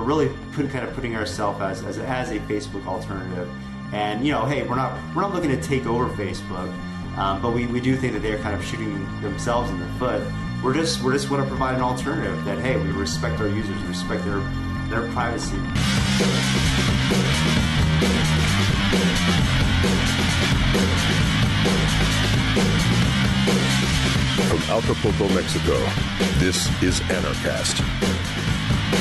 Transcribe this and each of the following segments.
really putting ourselves as a Facebook alternative. And hey, we're not looking to take over Facebook, but we do think that they're kind of shooting themselves in the foot. We're just want to provide an alternative that, hey, we respect our users, we respect their privacy. From Acapulco, Mexico, this is Anarchast.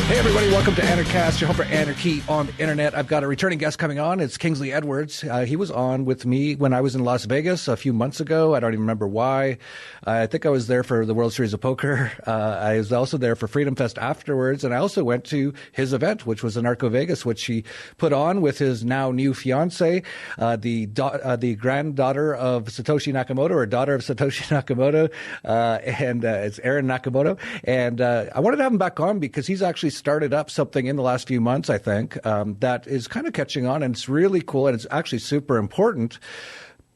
Hey everybody, welcome to Anarchast, your home for anarchy on the internet. I've got a returning guest coming on. It's Kingsley Edwards. He was on with me when I was in Las Vegas a few months ago. I don't even remember why. I think I was there for the World Series of Poker. I was also there for Freedom Fest afterwards, and I also went to his event, which was Anarcho Vegas, which he put on with his now new fiance, the granddaughter of Satoshi Nakamoto, or daughter of Satoshi Nakamoto, and it's Erin Nakamoto. And I wanted to have him back on because he's actually started up something in the last few months, I think, that is kind of catching on, and it's really cool, and it's actually super important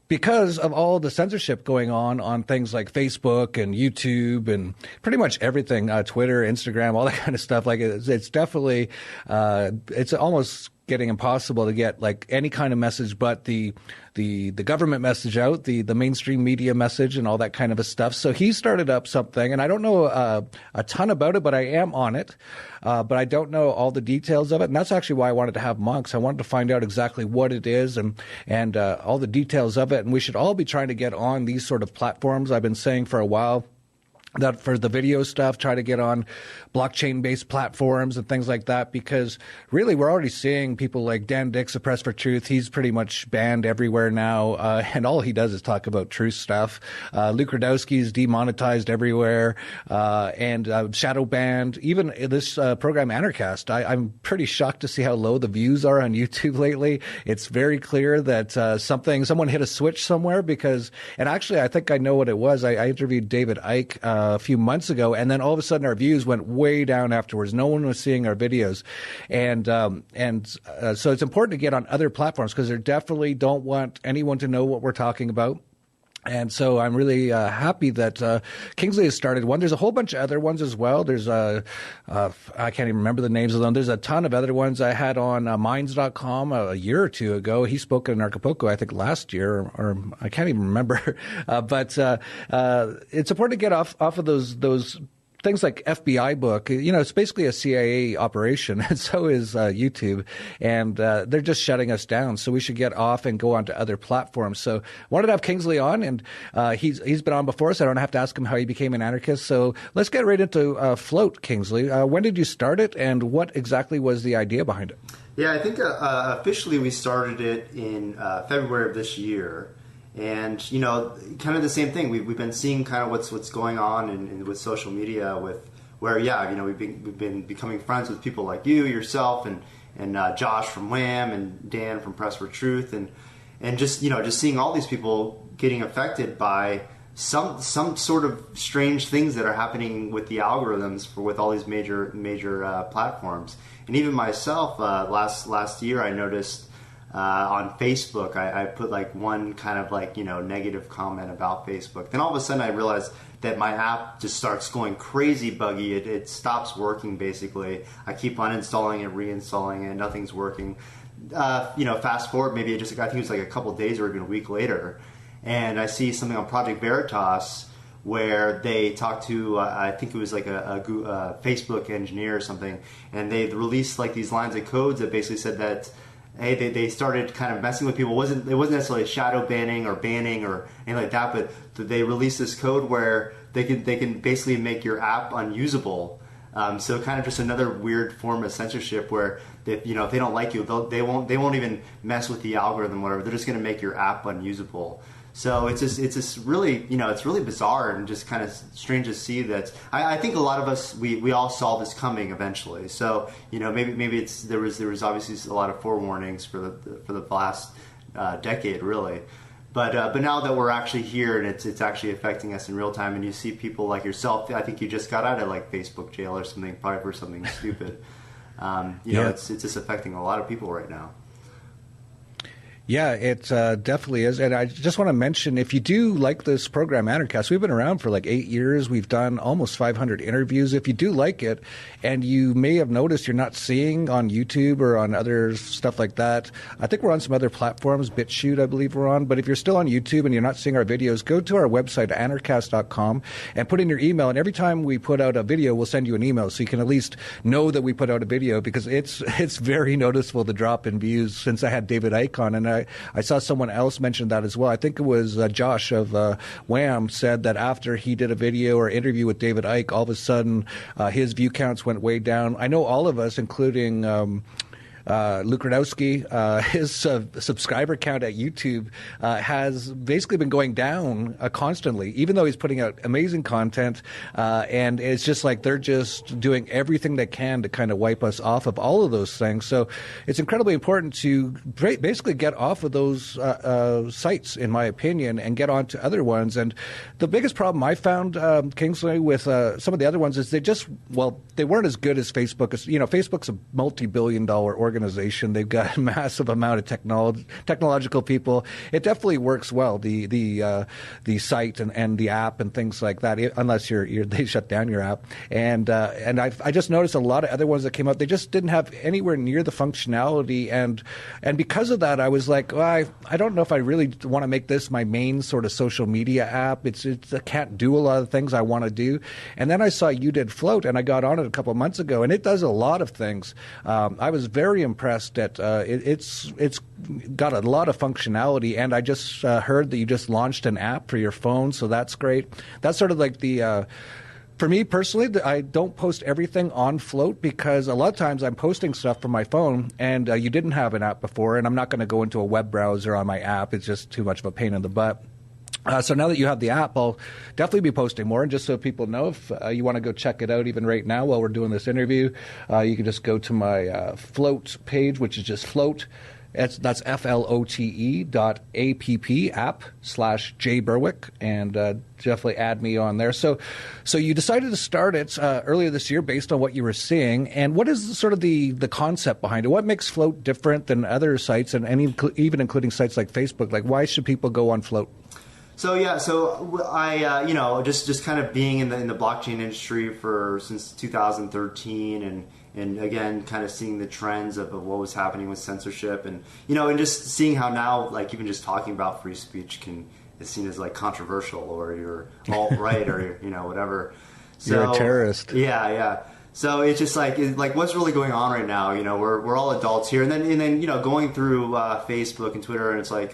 because of all the censorship going on things like Facebook and YouTube and pretty much everything, Twitter, Instagram, all that kind of stuff. Like it's definitely, it's almost getting impossible to get like any kind of message but the government message out, the mainstream media message and all that kind of a stuff. So he started up something, and I don't know a ton about it, but I am on it. But I don't know all the details of it, and that's actually why I wanted to have Monks. I wanted to find out exactly what it is and all the details of it. And we should all be trying to get on these sort of platforms. I've been saying for a while that for the video stuff, try to get on blockchain-based platforms and things like that, because really we're already seeing people like Dan Dix of Press for Truth. He's pretty much banned everywhere now, and all he does is talk about truth stuff. Luke Radowski's demonetized everywhere, and shadow banned. Even this program Anarchast, I'm pretty shocked to see how low the views are on YouTube lately. It's very clear that someone hit a switch somewhere, because, and actually I think I know what it was. I interviewed David Icke a few months ago, and then all of a sudden our views went way down afterwards. No one was seeing our videos, and so it's important to get on other platforms, because they definitely don't want anyone to know what we're talking about. And so I'm really happy that Kingsley has started one. There's a whole bunch of other ones as well. There's I can't even remember the names of them. There's a ton of other ones. I had on Minds.com a year or two ago. He spoke in Acapulco, I think, last year, or I can't even remember. But it's important to get off of those things like FBI book. It's basically a CIA operation, and so is YouTube, and they're just shutting us down. So we should get off and go on to other platforms. So I wanted to have Kingsley on, and he's been on before, so I don't have to ask him how he became an anarchist. So let's get right into Float, Kingsley. When did you start it, and what exactly was the idea behind it? Yeah, I think officially we started it in February of this year. And, kind of the same thing. We've been seeing kind of what's going on in with social media, we've been becoming friends with people like yourself, and Josh from Wham, and Dan from Press for Truth, and just seeing all these people getting affected by some sort of strange things that are happening with the algorithms with all these major platforms. And even myself, last year, I noticed on Facebook, I put like one kind of like, negative comment about Facebook. Then all of a sudden I realized that my app just starts going crazy buggy. It stops working basically. I keep uninstalling it, reinstalling it, nothing's working. Fast forward, maybe I think it was like a couple days or even a week later, and I see something on Project Veritas where they talked to, I think it was like a Facebook engineer or something, and they released like these lines of codes that basically said that, hey, they started kind of messing with people. It wasn't necessarily shadow banning or anything like that, but they released this code where they can basically make your app unusable. So kind of just another weird form of censorship where if they don't like you, they won't even mess with the algorithm, whatever. They're just going to make your app unusable. So it's just really, it's really bizarre and just kind of strange to see that. I think a lot of us, we all saw this coming eventually. So, maybe there was obviously a lot of forewarnings for the last decade, really. But now that we're actually here and it's actually affecting us in real time, and you see people like yourself, I think you just got out of like Facebook jail or something, probably for something stupid. It's just affecting a lot of people right now. Yeah, it definitely is. And I just want to mention, if you do like this program, Anarchast, we've been around for like 8 years. We've done almost 500 interviews. If you do like it, and you may have noticed you're not seeing on YouTube or on other stuff like that, I think we're on some other platforms, BitChute, I believe we're on. But if you're still on YouTube and you're not seeing our videos, go to our website, anarchast.com, and put in your email. And every time we put out a video, we'll send you an email so you can at least know that we put out a video, because it's very noticeable, the drop in views since I had David Icke on. And I saw someone else mention that as well. I think it was Josh of Wham said that after he did a video or interview with David Icke, all of a sudden his view counts went way down. I know all of us, including Luke Radowski, his subscriber count at YouTube has basically been going down constantly, even though he's putting out amazing content. And it's just like they're just doing everything they can to kind of wipe us off of all of those things. So it's incredibly important to basically get off of those sites, in my opinion, and get onto other ones. And the biggest problem I found, Kingsley, with some of the other ones is they weren't as good as Facebook. Facebook's a multi-billion-dollar organization. They've got a massive amount of technological people. It definitely works well, the site and the app and things like that, unless they shut down your app. And I just noticed a lot of other ones that came out, they just didn't have anywhere near the functionality. And because of that, I was like, well, I don't know if I really want to make this my main sort of social media app. I can't do a lot of things I want to do. And then I saw you did Float, and I got on it a couple of months ago, and it does a lot of things. I was very impressed that it's got a lot of functionality, and I just heard that you just launched an app for your phone, so that's great. That's sort of like for me personally, I don't post everything on Float, because a lot of times I'm posting stuff from my phone, and you didn't have an app before, and I'm not going to go into a web browser on my app. It's just too much of a pain in the butt. So now that you have the app, I'll definitely be posting more. And just so people know, if you want to go check it out even right now while we're doing this interview, you can just go to my Float page, which is just Float. That's flote.app/J Berwick, and definitely add me on there. So you decided to start it earlier this year based on what you were seeing. And what is sort of the concept behind it? What makes Float different than other sites, and even including sites like Facebook? Like, why should people go on Float? So I just kind of being in the blockchain industry since 2013, and again kind of seeing the trends of what was happening with censorship, and just seeing how now, like, even just talking about free speech is seen as like controversial, or you're alt-right, or whatever. So, you're a terrorist. Yeah. So it's just like what's really going on right now? We're all adults here, and then going through Facebook and Twitter, and it's like,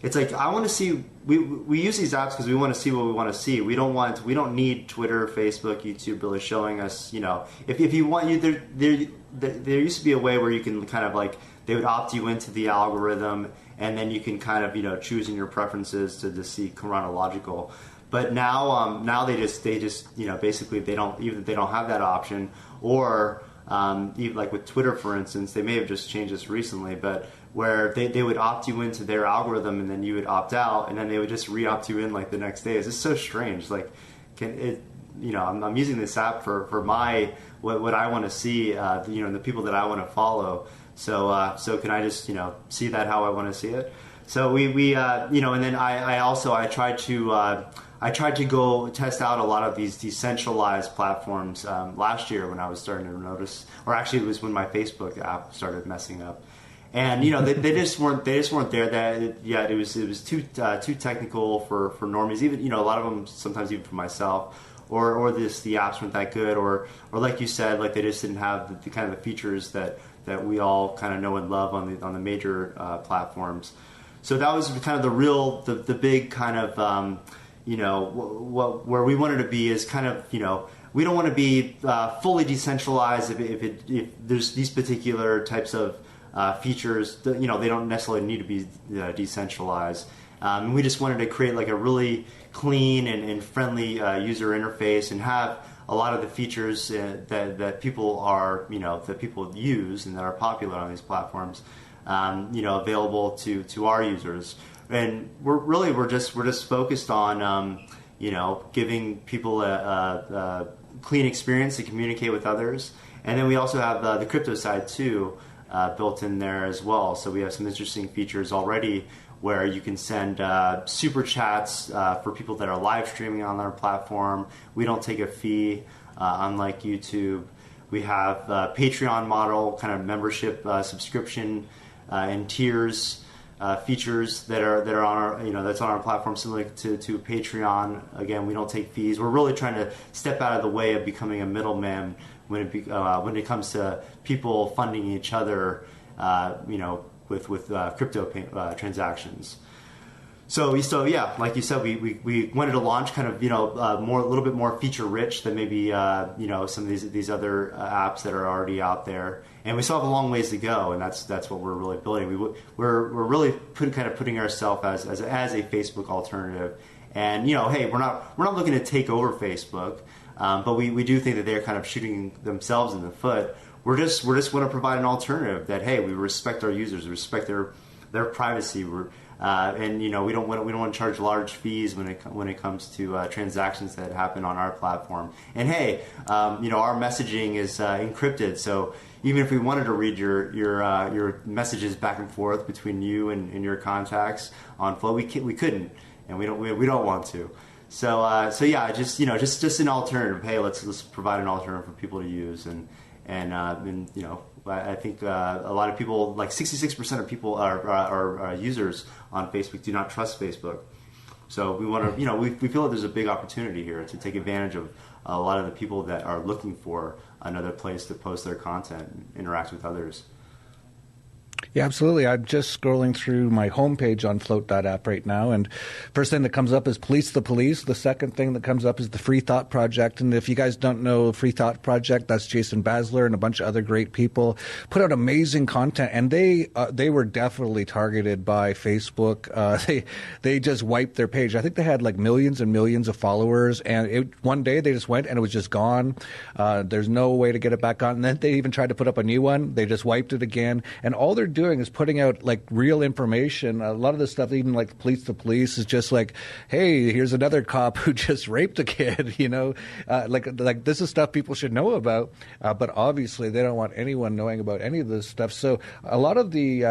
it's like, I want to see. We use these apps because we want to see what we want to see. We don't need Twitter, Facebook, YouTube really showing us. If you want, there used to be a way where you can kind of like, they would opt you into the algorithm, and then you can kind of choose in your preferences to see chronological. But now they just basically they don't have that option, or even like with Twitter, for instance, they may have just changed this recently, but where they would opt you into their algorithm, and then you would opt out, and then they would just re-opt you in like the next day. It's just so strange. Like, I'm using this app for my what I want to see, the people that I want to follow. So can I just see that how I want to see it? So we and then I tried to go test out a lot of these decentralized platforms last year when I was starting to notice, or actually it was when my Facebook app started messing up. And they just weren't there. It was too technical for normies. Even a lot of them, sometimes even for myself, or the apps weren't that good, or like you said, like they just didn't have the kind of the features that we all kind of know and love on the major platforms. So that was kind of the big kind of where we wanted to be is kind of we don't want to be fully decentralized if there's these particular types of features, they don't necessarily need to be decentralized. And we just wanted to create like a really clean and friendly user interface, and have a lot of the features that people are, that people use and that are popular on these platforms, available to our users. And we're just focused on, giving people a clean experience to communicate with others. And then we also have the crypto side too. built in there as well. So we have some interesting features already where you can send super chats for people that are live streaming on our platform. We don't take a fee, unlike YouTube. We have Patreon model kind of membership subscription and tiers features that are on our that's on our platform, similar to Patreon. Again, we don't take fees. We're really trying to step out of the way of becoming a middleman when it comes to people funding each other, with crypto transactions. So yeah, like you said, we wanted to launch kind of a little bit more feature rich than maybe some of these other apps that are already out there, and we still have a long ways to go, and that's what we're really building. We're really putting ourselves as a Facebook alternative, and hey, we're not looking to take over Facebook, but we do think that they're kind of shooting themselves in the foot. We're just want to provide an alternative that, hey, we respect our users, we respect their privacy. And we don't want to charge large fees when it comes to transactions that happen on our platform. And hey, our messaging is encrypted, so even if we wanted to read your messages back and forth between you and your contacts on Flow, we couldn't, and we don't want to. So yeah, just an alternative. Hey, let's provide an alternative for people to use, and I think a lot of people, like 66% of people are users on Facebook, do not trust Facebook. So we want to, we feel that there's a big opportunity here to take advantage of a lot of the people that are looking for another place to post their content and interact with others. Yeah, absolutely. I'm just scrolling through my homepage on Float.app right now, and first thing that comes up is Police the Police. The second thing that comes up is the Free Thought Project. And if you guys don't know Free Thought Project, that's Jason Basler and a bunch of other great people. Put out amazing content, and they were definitely targeted by Facebook. They just wiped their page. I think they had like millions and millions of followers, and one day they just went and it was just gone. There's no way to get it back on. And then they even tried to put up a new one. They just wiped it again, and all they're doing is putting out like real information. A lot of this stuff, even like Police the Police, is just like, hey, here's another cop who just raped a kid. Like this is stuff people should know about, but obviously they don't want anyone knowing about any of this stuff. So a lot of the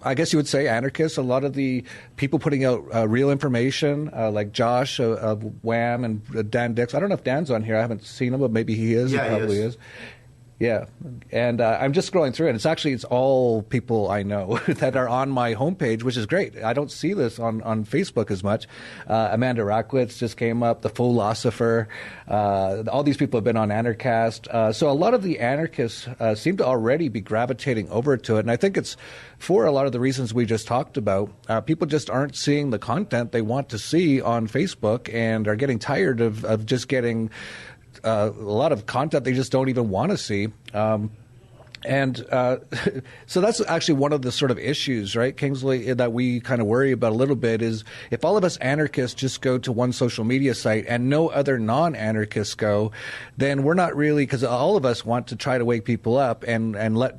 I guess you would say anarchists, a lot of the people putting out real information, like Josh of Wham and Dan Dix. I don't know if Dan's on here. I haven't seen him, but maybe he is. Yeah, he probably is. Yeah, and I'm just scrolling through it. It's all people I know that are on my homepage, which is great. I don't see this on Facebook as much. Amanda Rackwitz just came up, the Philosopher. All these people have been on Anarchast. So a lot of the anarchists seem to already be gravitating over to it, and I think it's for a lot of the reasons we just talked about. People just aren't seeing the content they want to see on Facebook and are getting tired of just getting a lot of content they just don't even want to see. So that's actually one of the sort of issues, right, Kingsley, that we kind of worry about a little bit is if all of us anarchists just go to one social media site and no other non-anarchists go, then we're not really, because all of us want to try to wake people up and let,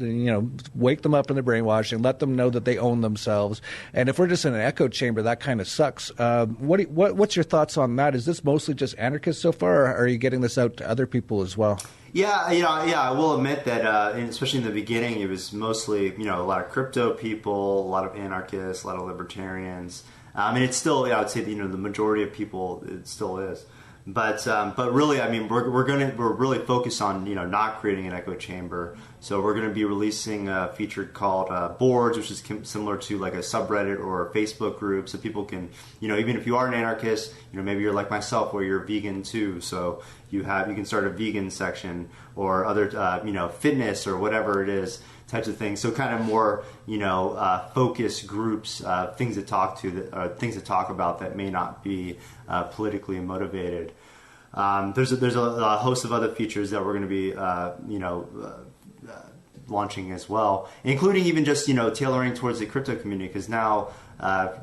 wake them up in their brainwashing, let them know that they own themselves. And if we're just in an echo chamber, that kind of sucks. What's your thoughts on that? Is this mostly just anarchists so far, or are you getting this out to other people as well? Yeah, I will admit that, especially in the beginning, it was mostly, a lot of crypto people, a lot of anarchists, a lot of libertarians. It's still, I would say, the majority of people, it still is. But really, we're really focused on, not creating an echo chamber. So we're going to be releasing a feature called Boards, which is similar to like a subreddit or a Facebook group. So people can, even if you are an anarchist, maybe you're like myself where you're vegan too. So you can start a vegan section or other, fitness or whatever it is types of things. So kind of more, focus groups, things to talk about that may not be politically motivated. There's a host of other features that we're going to be, launching as well, including even just, tailoring towards the crypto community, because now, a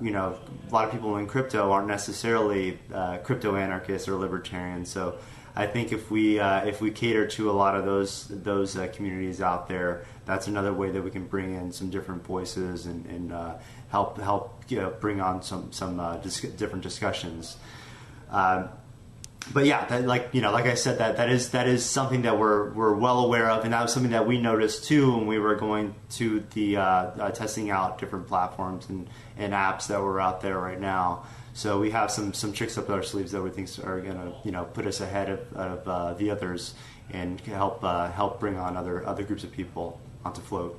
lot of people in crypto aren't necessarily crypto anarchists or libertarians. So I think if we cater to a lot of those communities out there, that's another way that we can bring in some different voices and help bring on some different discussions. But yeah, like I said, that is something that we're well aware of, and that was something that we noticed too when we were going to the testing out different platforms and apps that were out there right now. So we have some tricks up our sleeves that we think are going to put us ahead of the others and help bring on other groups of people onto Float.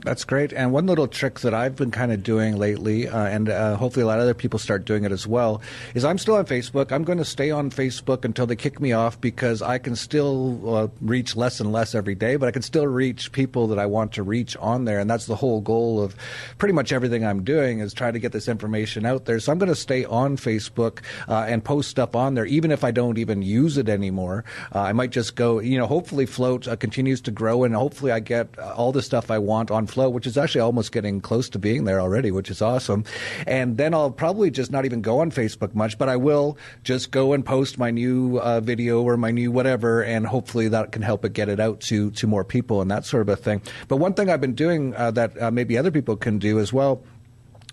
That's great. And one little trick that I've been kind of doing lately, and hopefully a lot of other people start doing it as well, is I'm still on Facebook. I'm going to stay on Facebook until they kick me off, because I can still reach less and less every day, but I can still reach people that I want to reach on there. And that's the whole goal of pretty much everything I'm doing, is trying to get this information out there. So I'm going to stay on Facebook and post stuff on there, even if I don't even use it anymore. I might just go, hopefully Float continues to grow, and hopefully I get all the stuff I want on Float, which is actually almost getting close to being there already, which is awesome. And then I'll probably just not even go on Facebook much, but I will just go and post my new video or my new whatever, and hopefully that can help it get it out to more people and that sort of a thing. But one thing I've been doing that maybe other people can do as well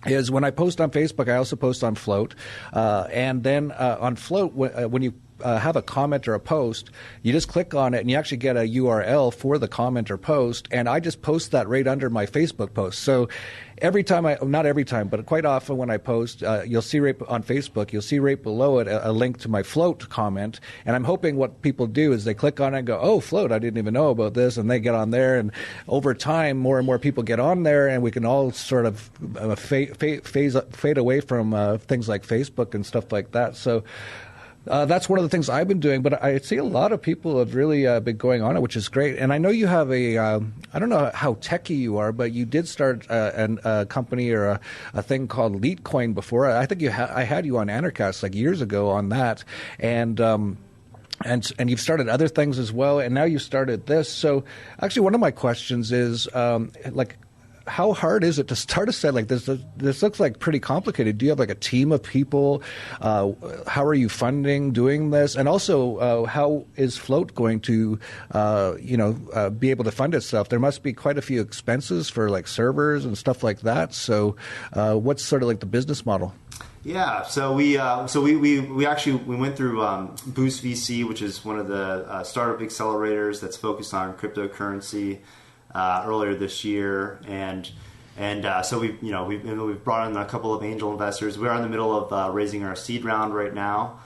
is when I post on Facebook, I also post on Float. And then on Float, when you have a comment or a post, you just click on it and you actually get a URL for the comment or post, and I just post that right under my Facebook post. So every time not every time, but quite often when I post, you'll see right on Facebook, you'll see right below it a link to my Float comment, and I'm hoping what people do is they click on it and go, oh, Float, I didn't even know about this, and they get on there, and over time more and more people get on there, and we can all sort of fade away from things like Facebook and stuff like that. So that's one of the things I've been doing, but I see a lot of people have really been going on it, which is great. And I know you have I don't know how techie you are, but you did start a company or a thing called LeetCoin before. I think I had you on Anarchast like years ago on that, and you've started other things as well, and now you've started this. So actually one of my questions is how hard is it to start a site like this? This looks like pretty complicated. Do you have like a team of people? How are you funding doing this? And also, how is Float going to, be able to fund itself? There must be quite a few expenses for like servers and stuff like that. So, what's sort of like the business model? Yeah, so we went through Boost VC, which is one of the startup accelerators that's focused on cryptocurrency. Earlier this year, and so we've brought in a couple of angel investors. We're in the middle of raising our seed round right now,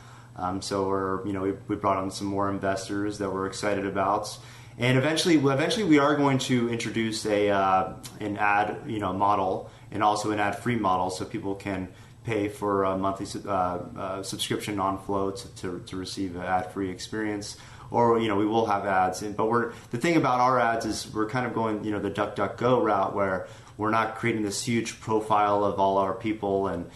so we brought on some more investors that we're excited about, and eventually we are going to introduce an ad model and also an ad free model, so people can pay for a monthly subscription on Float to receive an ad free experience. Or we will have ads, but the thing about our ads is we're kind of going the DuckDuckGo route, where we're not creating this huge profile of all our people and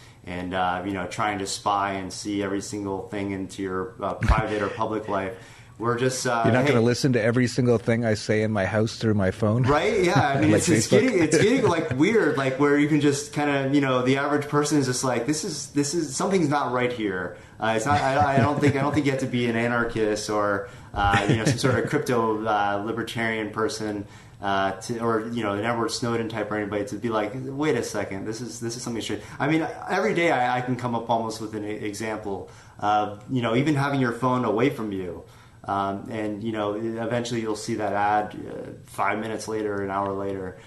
trying to spy and see every single thing into your private or public life. We're just you're not going to listen to every single thing I say in my house through my phone, right? Yeah, I mean like it's getting like weird, like where you can just kind of the average person is just like this is something's not right here. It's not. I don't think you have to be an anarchist or some sort of crypto libertarian person or an Edward Snowden type or anybody to be like, wait a second, this is something strange. I mean, every day I can come up almost with an example of even having your phone away from you. And eventually you'll see that ad 5 minutes later, an hour later.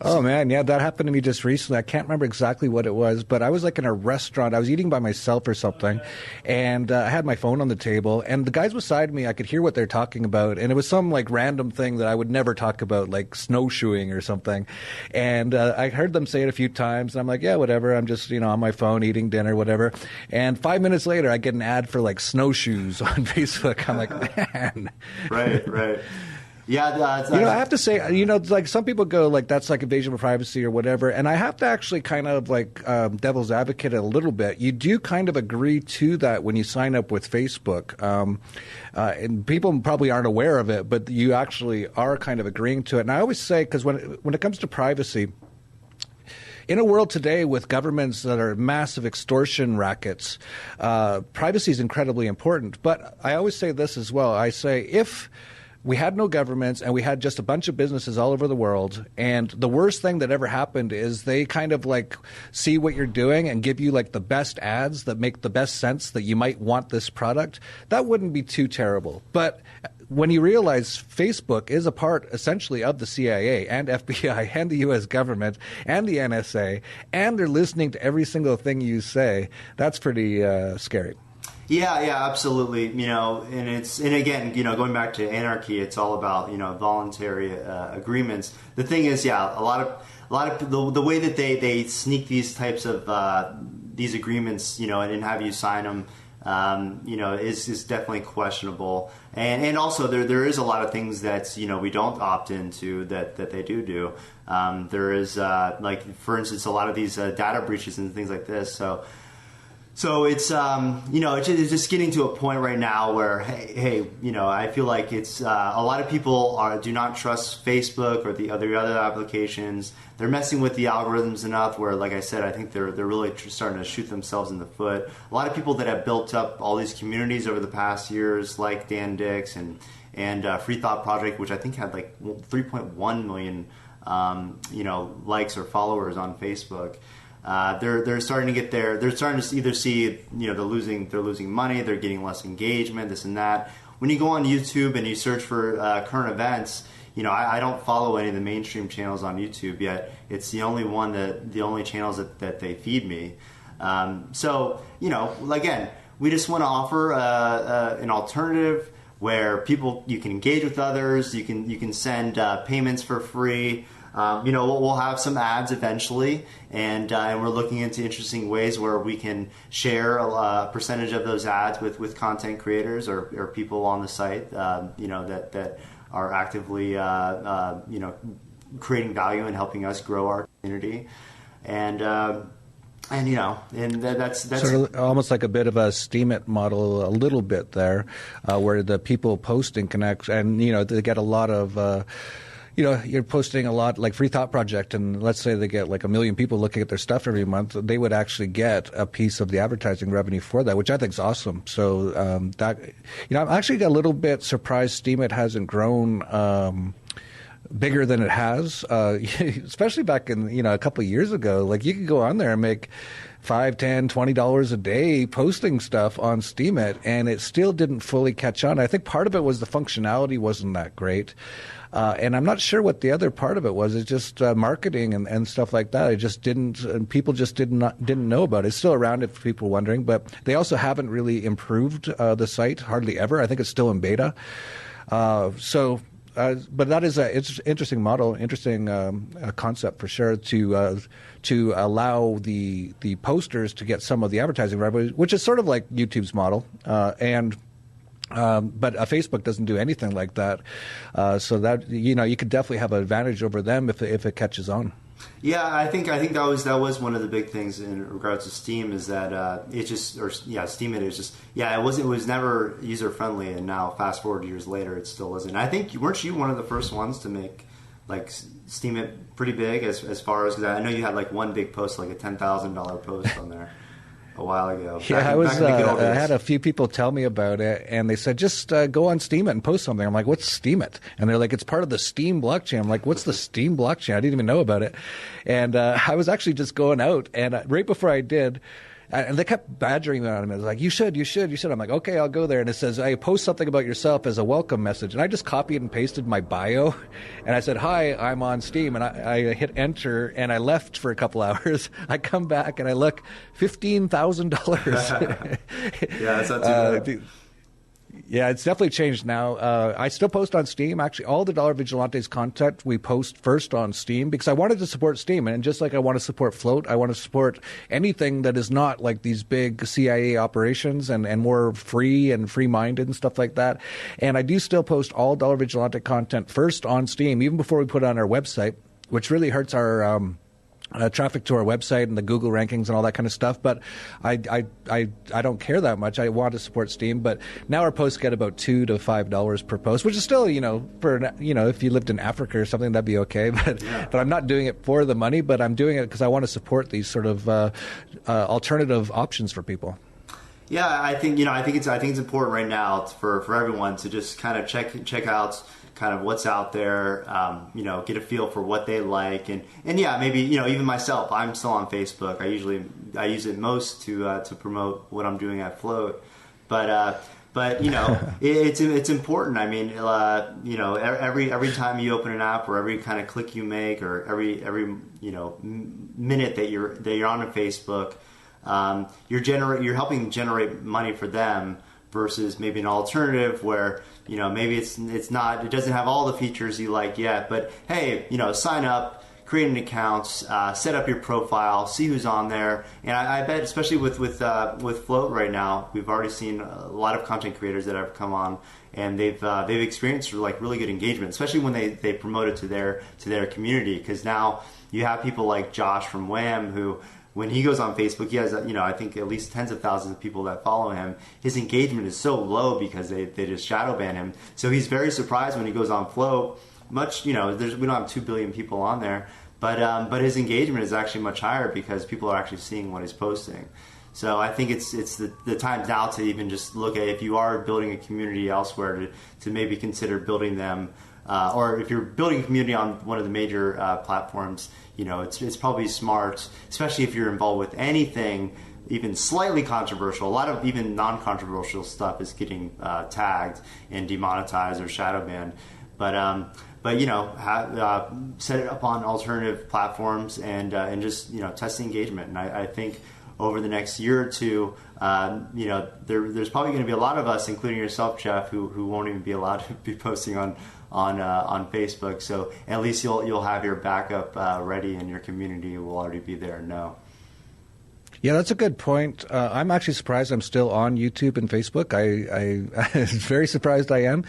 Oh, man, yeah, that happened to me just recently. I can't remember exactly what it was, but I was like in a restaurant. I was eating by myself or something, and I had my phone on the table, and the guys beside me, I could hear what they're talking about, and it was some like random thing that I would never talk about, like snowshoeing or something. And I heard them say it a few times, and I'm like, yeah, whatever. I'm just, on my phone eating dinner, whatever. And 5 minutes later, I get an ad for like snowshoes on Facebook. I'm like, man. Right. Yeah, I have to say, like some people go like that's like invasion of privacy or whatever, and I have to actually kind of like devil's advocate it a little bit. You do kind of agree to that when you sign up with Facebook, and people probably aren't aware of it, but you actually are kind of agreeing to it. And I always say, because when it comes to privacy, in a world today with governments that are massive extortion rackets, privacy is incredibly important. But I always say this as well. I say if we had no governments, and we had just a bunch of businesses all over the world. And the worst thing that ever happened is they kind of like see what you're doing and give you like the best ads that make the best sense that you might want this product. That wouldn't be too terrible. But when you realize Facebook is a part essentially of the CIA and FBI and the U.S. government and the NSA, and they're listening to every single thing you say, that's pretty scary. Yeah, absolutely. And again, going back to anarchy, it's all about voluntary agreements. The thing is, a lot of the way that they sneak these types of these agreements, and have you sign them, is definitely questionable. And also there is a lot of things that we don't opt into that they do. There is like, for instance, a lot of these data breaches and things like this. So it's it's just getting to a point right now where hey, I feel like it's a lot of people do not trust Facebook or the other applications. They're messing with the algorithms enough where, like I said, I think they're really starting to shoot themselves in the foot. A lot of people that have built up all these communities over the past years, like Dan Dix and Free Thought Project, which I think had like 3.1 million likes or followers on Facebook. They're starting to get there. They're starting to either see they're losing money, they're getting less engagement, this and that. When you go on YouTube and you search for current events, I don't follow any of the mainstream channels on YouTube yet. It's the only channels that they feed me. So again, we just want to offer an alternative where you can engage with others. You can send payments for free. We'll have some ads eventually, and we're looking into interesting ways where we can share a percentage of those ads with content creators or people on the site, that are actively, creating value and helping us grow our community, and that's sort of almost like a bit of a Steam It model, a little bit there, where the people posting connect, and they get a lot of. You're posting a lot, like Free Thought Project, and let's say they get like 1 million people looking at their stuff every month, they would actually get a piece of the advertising revenue for that, which I think is awesome. So I'm actually a little bit surprised Steam It hasn't grown bigger than it has, especially back in a couple of years ago. Like, you could go on there and make $5, $10, $20 a day posting stuff on Steam It, and it still didn't fully catch on. I think part of it was the functionality wasn't that great. And I'm not sure what the other part of it was. It's just marketing and stuff like that. It just didn't, and people just didn't know about it. It's still around if people are wondering, but they also haven't really improved the site hardly ever. I think it's still in beta. But that is it's an interesting model, interesting concept for sure to allow the posters to get some of the advertising revenue, which is sort of like YouTube's model, but Facebook doesn't do anything like that. So that you could definitely have an advantage over them if it catches on. Yeah, I think that was one of the big things in regards to Steam, is that Steam It is just it was never user friendly, and now fast forward years later it still isn't. I think weren't you one of the first ones to make like Steam It pretty big as far as, because I know you had like one big post, like a $10,000 post on there a while ago. Yeah, I had a few people tell me about it, and they said, just go on Steam It and post something. I'm like, what's Steam It? And they're like, it's part of the Steam blockchain. I'm like, what's the Steam blockchain? I didn't even know about it. And I was actually just going out, and right before I did, and they kept badgering me on it. It was like, you should. I'm like, okay, I'll go there. And it says, I post something about yourself as a welcome message. And I just copied and pasted my bio. And I said, hi, I'm on Steam. And I hit enter, and I left for a couple hours. I come back, and I look, $15,000. Yeah, that's not too bad. Yeah, it's definitely changed now. I still post on Steam. Actually, all the Dollar Vigilantes content we post first on Steam, because I wanted to support Steam. And just like I want to support Float, I want to support anything that is not like these big CIA operations and more free and free-minded and stuff like that. And I do still post all Dollar Vigilante content first on Steam, even before we put it on our website, which really hurts our traffic to our website and the Google rankings and all that kind of stuff. But I don't care that much. I want to support Steam. But now our posts get about $2 to $5 per post, which is still, if you lived in Africa or something, that'd be okay. But I'm not doing it for the money, but I'm doing it because I want to support these sort of alternative options for people. Yeah, I think it's important right now for everyone to just kind of check out kind of what's out there, get a feel for what they like, and yeah, maybe even myself, I'm still on Facebook. I use it most to promote what I'm doing at Float, but it's important. I mean, every time you open an app, or every kind of click you make, or every minute that you're on a Facebook, you're helping generate money for them, versus maybe an alternative where maybe it doesn't have all the features you like yet, but hey, sign up, create an account, set up your profile, see who's on there, and I bet, especially with Float right now, we've already seen a lot of content creators that have come on, and they've experienced like really good engagement, especially when they promote it to their community, because now you have people like Josh from Wham, who, when he goes on Facebook, he has, I think at least tens of thousands of people that follow him. His engagement is so low because they just shadow ban him. So he's very surprised when he goes on Float. We don't have 2 billion people on there, but his engagement is actually much higher because people are actually seeing what he's posting. So I think it's the time now to even just look at, if you are building a community elsewhere, to maybe consider building them. Or if you're building a community on one of the major platforms, it's probably smart, especially if you're involved with anything even slightly controversial. A lot of even non-controversial stuff is getting tagged and demonetized or shadow banned. But set it up on alternative platforms and just test the engagement. And I think over the next year or two, there's probably going to be a lot of us, including yourself, Jeff, who won't even be allowed to be posting on Facebook. So at least you'll have your backup ready, and your community will already be there and know. Yeah, that's a good point. I'm actually surprised I'm still on YouTube and Facebook. I'm very surprised I am.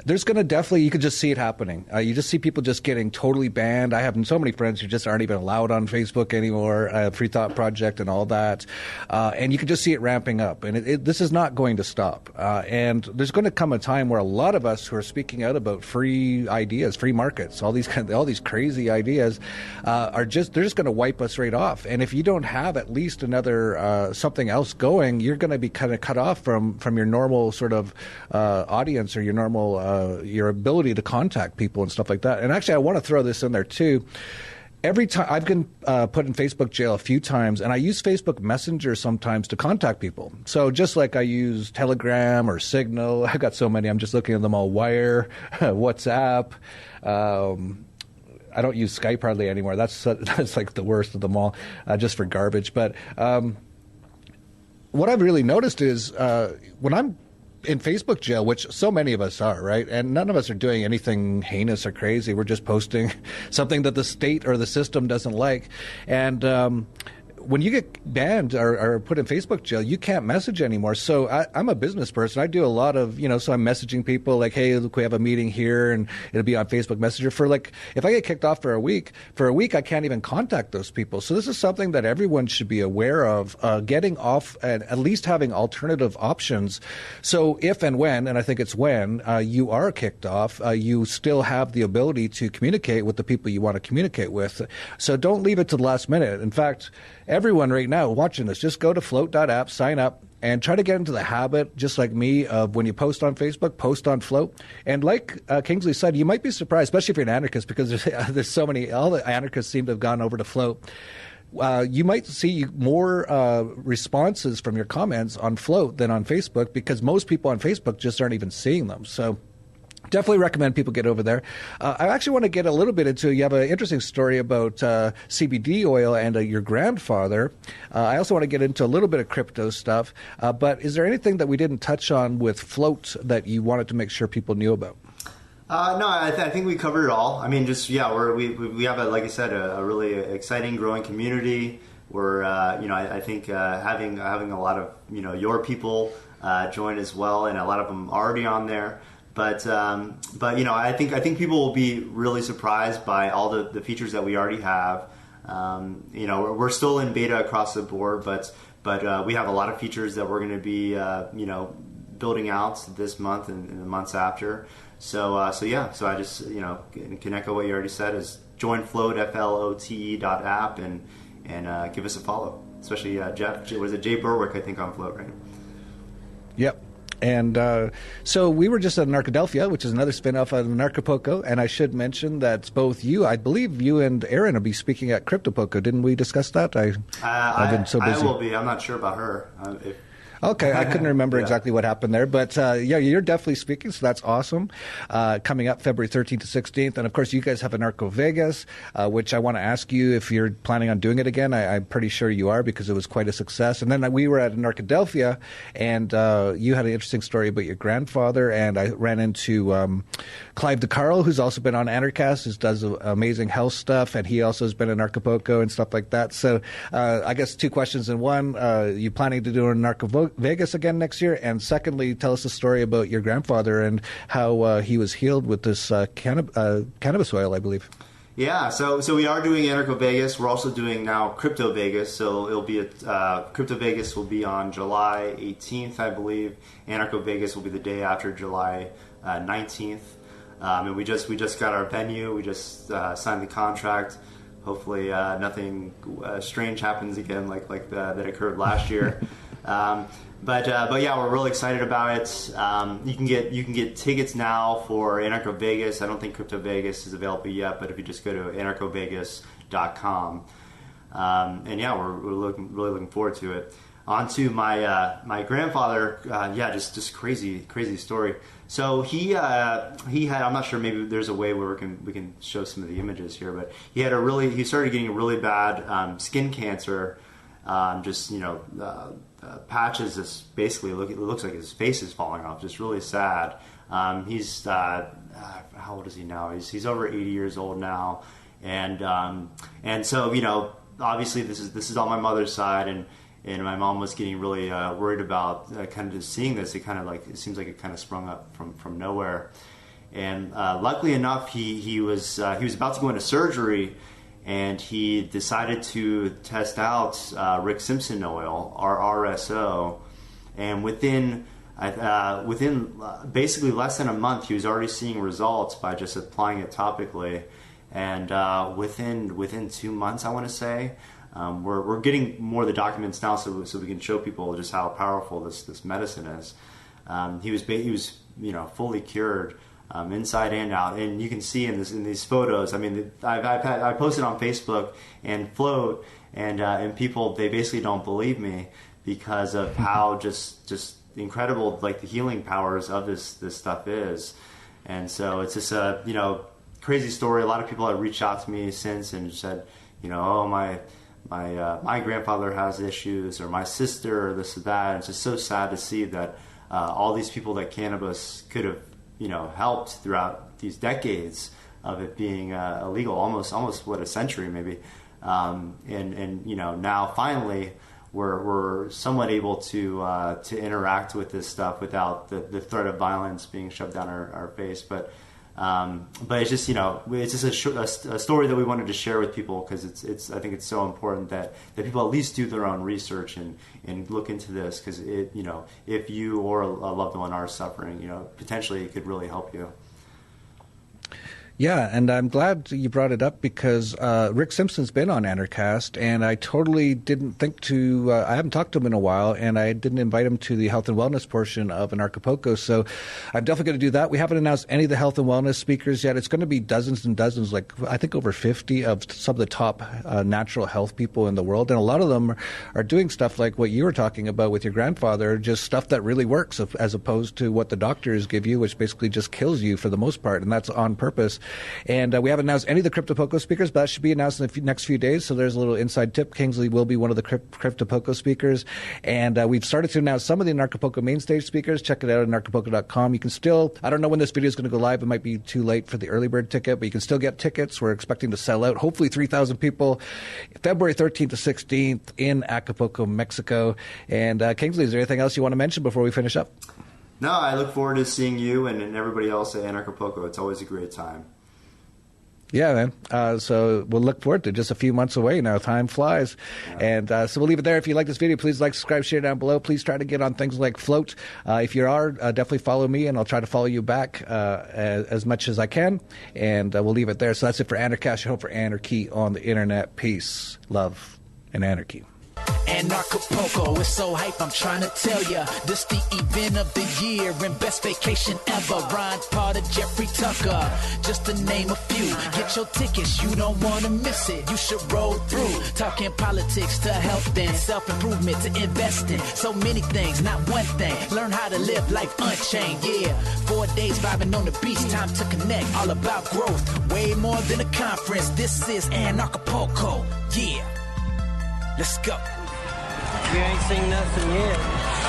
There's going to definitely, you can just see it happening. You just see people just getting totally banned. I have so many friends who just aren't even allowed on Facebook anymore, Free Thought Project and all that. And you can just see it ramping up. And this is not going to stop. And there's going to come a time where a lot of us who are speaking out about free ideas, free markets, all these crazy ideas, they're just going to wipe us right off. And if you don't have at least another something else going, you're going to be kind of cut off from your normal sort of audience, or your normal your ability to contact people and stuff like that. And actually, I want to throw this in there too. Every time I've been put in Facebook jail a few times, and I use Facebook Messenger sometimes to contact people. So just like I use Telegram or Signal, I've got so many. I'm just looking at them all. Wire, WhatsApp. I don't use Skype hardly anymore. That's like the worst of them all, just for garbage. But what I've really noticed is when I'm in Facebook jail, which so many of us are, right? And none of us are doing anything heinous or crazy. We're just posting something that the state or the system doesn't like. And when you get banned or put in Facebook jail, you can't message anymore. So I'm a business person. I do a lot of, so I'm messaging people like, hey, look, we have a meeting here, and it'll be on Facebook Messenger for if I get kicked off for a week, I can't even contact those people. So this is something that everyone should be aware of, getting off and at least having alternative options. So if and when, and I think it's when, you are kicked off, you still have the ability to communicate with the people you want to communicate with. So don't leave it to the last minute. In fact, everyone right now watching this, just go to float.app, sign up, and try to get into the habit, just like me, of when you post on Facebook, post on Float. And like Kingsley said, you might be surprised, especially if you're an anarchist, because there's so many, all the anarchists seem to have gone over to Float. You might see more responses from your comments on Float than on Facebook, because most people on Facebook just aren't even seeing them. So definitely recommend people get over there. I actually want to get a little bit into, you have an interesting story about CBD oil and your grandfather. I also want to get into a little bit of crypto stuff. But is there anything that we didn't touch on with Float that you wanted to make sure people knew about? No, I think we covered it all. I mean, just, we have, like I said, a really exciting, growing community. We're, I think having a lot of, your people join as well, and a lot of them already on there. But I think people will be really surprised by all the features that we already have. We're still in beta across the board, but we have a lot of features that we're going to be building out this month and the months after. So I just can echo what you already said, is join Float, FLOTE.app, and give us a follow. Especially Jeff, was it Jay Berwick, I think, on Float, right? Yep. And so we were just at Anarchadelphia, which is another spin-off of Anarchapulco, and I should mention that both you, I believe you and Aaron will be speaking at Cryptopulco. Didn't we discuss that? I've been so busy. I will be. I'm not sure about her. Okay, I couldn't remember exactly what happened there, but you're definitely speaking, so that's awesome. Coming up February 13th to 16th, and of course you guys have Anarcho Vegas, which I want to ask you if you're planning on doing it again. I'm pretty sure you are because it was quite a success. And then we were at Anarchadelphia, and you had an interesting story about your grandfather, and I ran into Clive DeCarlo, who's also been on Anarchast, who does amazing health stuff, and he also has been in Anarchapulco and stuff like that. So I guess two questions in one. You planning to do an Anarcho Vegas again next year? And secondly, tell us a story about your grandfather and how he was healed with this cannabis oil, I believe. Yeah, so we are doing Anarcho Vegas. We're also doing now Crypto Vegas. So it'll be Crypto Vegas will be on July 18th, I believe. Anarcho Vegas will be the day after July 19th. And we just got our venue. We just signed the contract. Hopefully, nothing strange happens again like that occurred last year. But yeah, we're really excited about it. You can get tickets now for Anarcho Vegas. I don't think Crypto Vegas is available yet, but if you just go to anarchovegas.com, and yeah, we're really looking forward to it. On to my grandfather. Just crazy story. So he had, I'm not sure, maybe there's a way where we can show some of the images here, but he started getting a really bad skin cancer. Patches. This basically it looks like his face is falling off. Just really sad. He's how old is he now? He's over 80 years old now, and so obviously this is on my mother's side, and my mom was getting really worried about kind of just seeing this. It seems like it kind of sprung up from nowhere, and luckily enough he was about to go into surgery. And he decided to test out Rick Simpson oil, or RSO, and within basically less than a month, he was already seeing results by just applying it topically. And within 2 months, I want to say, we're getting more of the documents now, so we can show people just how powerful this medicine is. He was fully cured. Inside and out, and you can see in these photos. I mean, I posted on Facebook and Float, and people, they basically don't believe me because of how just incredible like the healing powers of this stuff is. And so it's just a crazy story. A lot of people have reached out to me since and said, oh, my grandfather has issues, or my sister, or this or that. And it's just so sad to see that all these people that cannabis could have helped throughout these decades of it being illegal, almost a century maybe, and now finally we're somewhat able to interact with this stuff without the threat of violence being shoved down our face. But it's just it's just a story that we wanted to share with people because I think it's so important that people at least do their own research and look into this, because if you or a loved one are suffering, potentially it could really help you. Yeah, and I'm glad you brought it up because Rick Simpson's been on Anarchast, and I totally didn't think to I haven't talked to him in a while, and I didn't invite him to the health and wellness portion of Anarchapulco, so I'm definitely going to do that. We haven't announced any of the health and wellness speakers yet. It's going to be dozens and dozens, like I think over 50 of some of the top natural health people in the world, and a lot of them are doing stuff like what you were talking about with your grandfather, just stuff that really works as opposed to what the doctors give you, which basically just kills you for the most part, and that's on purpose. And we haven't announced any of the Cryptopulco speakers, but that should be announced in the next few days. So there's a little inside tip. Kingsley will be one of the Cryptopulco speakers. And we've started to announce some of the Anarchapulco main stage speakers. Check it out at anarchapulco.com. You can still, I don't know when this video is going to go live. It might be too late for the early bird ticket, but you can still get tickets. We're expecting to sell out, hopefully 3,000 people, February 13th to 16th in Acapulco, Mexico. And Kingsley, is there anything else you want to mention before we finish up? No, I look forward to seeing you and everybody else at Anarchapulco. It's always a great time. Yeah, man. So we'll look forward to just a few months away now. Time flies. Yeah. And so we'll leave it there. If you like this video, please like, subscribe, share down below. Please try to get on things like Float. If you are, definitely follow me, and I'll try to follow you back as much as I can. And we'll leave it there. So that's it for Anarchast. Your home for anarchy on the internet. Peace, love, and anarchy. Anarchapulco. It's so hype, I'm trying to tell ya. This the event of the year and best vacation ever. Ron Potter, Jeffrey Tucker, just to name a few. Get your tickets, you don't want to miss it. You should roll through. Talking politics to health and self-improvement to investing. So many things, not one thing. Learn how to live life unchained, yeah. 4 days vibing on the beach, time to connect. All about growth, way more than a conference. This is Anarchapulco, yeah. Let's go. You ain't seen nothing yet.